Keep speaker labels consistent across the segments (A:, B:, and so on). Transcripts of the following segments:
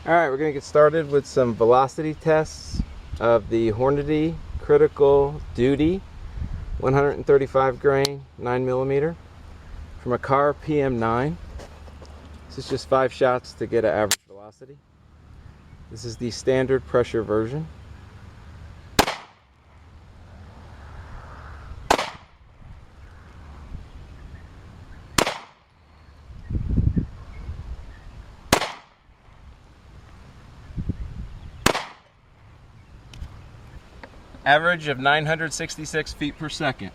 A: Alright, we're going to get started with some velocity tests of the Hornady Critical Duty 135 grain 9mm from a car PM9. This is just 5 shots to get an average velocity. This is the standard pressure version. Average of 966 feet per second.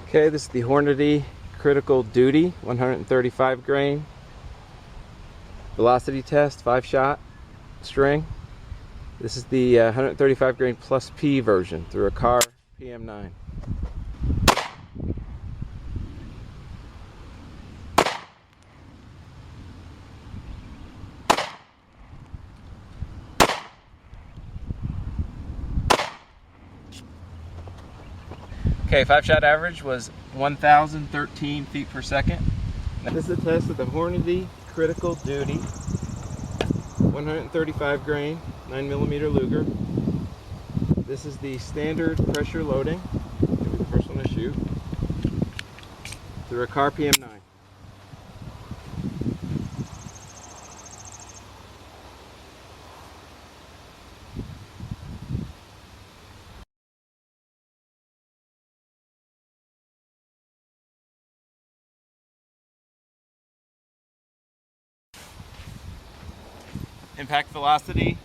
A: Okay, this is the Hornady Critical Duty 135 grain velocity test, 5 shot string. This is the 135 grain plus P version through a car PM9. Okay, 5 shot average was 1,013 feet per second. This is a test of the Hornady Critical Duty 135 grain 9mm Luger. This is the standard pressure loading. It'll be the first one to shoot through a car PM9. Impact velocity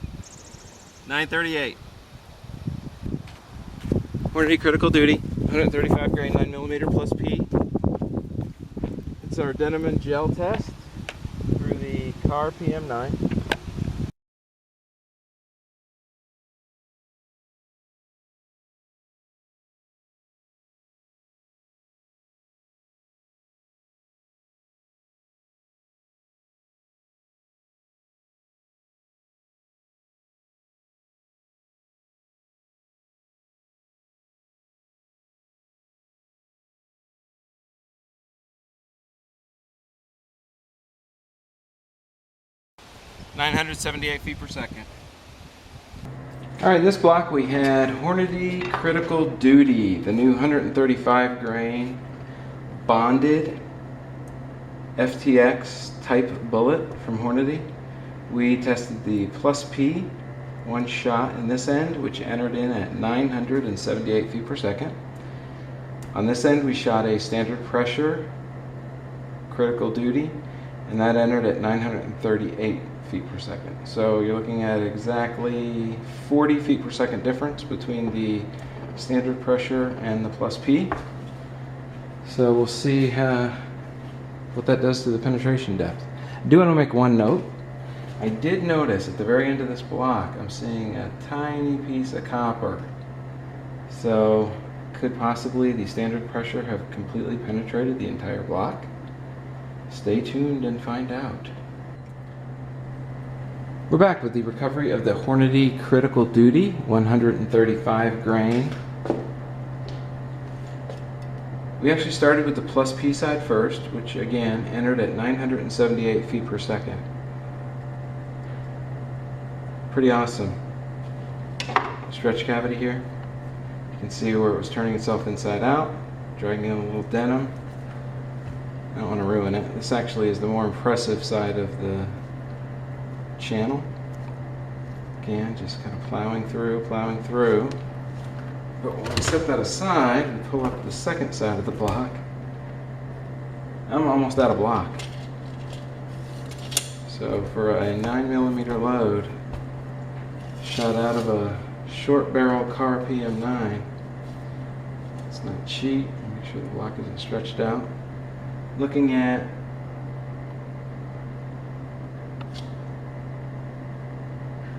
A: 938. Hornady Critical Duty 135 grain 9mm plus P. It's our Denim and gel test through the car PM9. .978 feet per second. Alright, in this block we had Hornady Critical Duty, the new 135 grain bonded FTX type bullet from Hornady. We tested the plus P, 1 shot in this end, which entered in at 978 feet per second. On this end we shot a standard pressure Critical Duty, and that entered at 938 feet per second. So you're looking at exactly 40 feet per second difference between the standard pressure and the plus P. So we'll see what that does to the penetration depth. I do want to make one note. I did notice at the very end of this block I'm seeing a tiny piece of copper. So could possibly the standard pressure have completely penetrated the entire block? Stay tuned and find out. We're back with the recovery of the Hornady Critical Duty 135 grain. We actually started with the plus P side first, which again entered at 978 feet per second. Pretty awesome. Stretch cavity here. You can see where it was turning itself inside out, dragging in a little denim. I don't want to ruin it. This actually is the more impressive side of the channel. Again, just kind of plowing through. But when we set that aside and pull up the second side of the block, I'm almost out of block. So for a 9mm load, shot out of a short barrel car PM9, it's not cheap. Make sure the block isn't stretched out. Looking at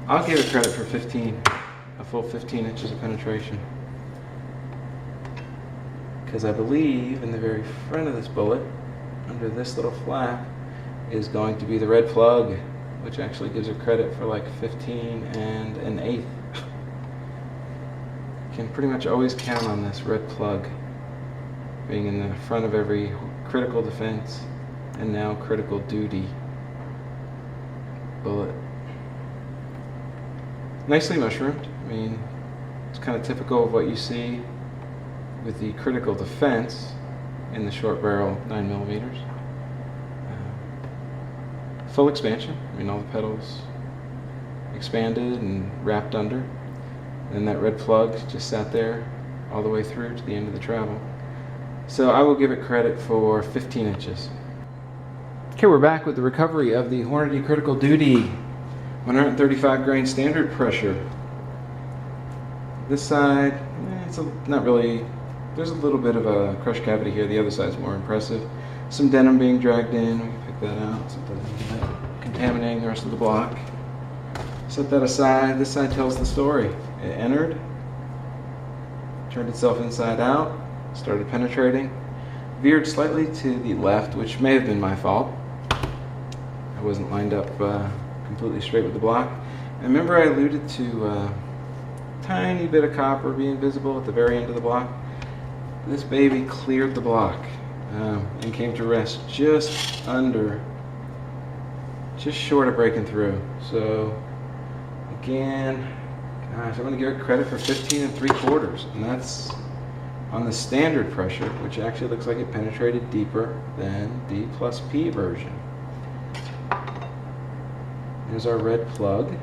A: I'll give it credit for a full 15 inches of penetration. Because I believe in the very front of this bullet, under this little flap, is going to be the red plug, which actually gives it credit for like 15 and an eighth. You can pretty much always count on this red plug being in the front of every critical defense and now Critical Duty bullet. Nicely mushroomed. I mean, it's kind of typical of what you see with the Critical Defense in the short barrel 9mm. Full expansion. I mean, all the pedals expanded and wrapped under. And that red plug just sat there all the way through to the end of the travel. So I will give it credit for 15 inches. Okay, we're back with the recovery of the Hornady Critical Duty 135 grain standard pressure. This side, it's not really, there's a little bit of a crush cavity here. The other side's more impressive. Some denim being dragged in. We can pick that out so it doesn't end up contaminating the rest of the block. Set that aside. This side tells the story. It entered, turned itself inside out, started penetrating, veered slightly to the left, which may have been my fault. I wasn't lined up completely straight with the block. And remember I alluded to a tiny bit of copper being visible at the very end of the block? This baby cleared the block and came to rest just under, just short of breaking through. So again, gosh, I'm going to give it credit for 15 3/4, and that's on the standard pressure, which actually looks like it penetrated deeper than the +P version. There's our red plug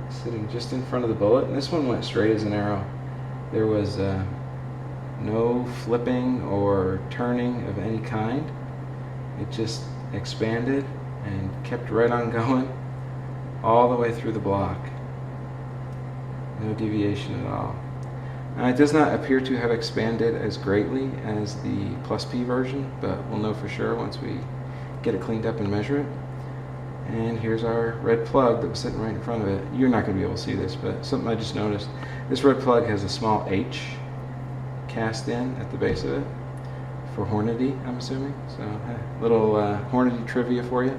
A: sitting just in front of the bullet, and this one went straight as an arrow. There was no flipping or turning of any kind. It just expanded and kept right on going all the way through the block. No deviation at all. Now, it does not appear to have expanded as greatly as the +P version, but we'll know for sure once we get it cleaned up and measure it. And here's our red plug that was sitting right in front of it. You're not going to be able to see this, but something I just noticed. This red plug has a small H cast in at the base of it for Hornady, I'm assuming. So, little Hornady trivia for you.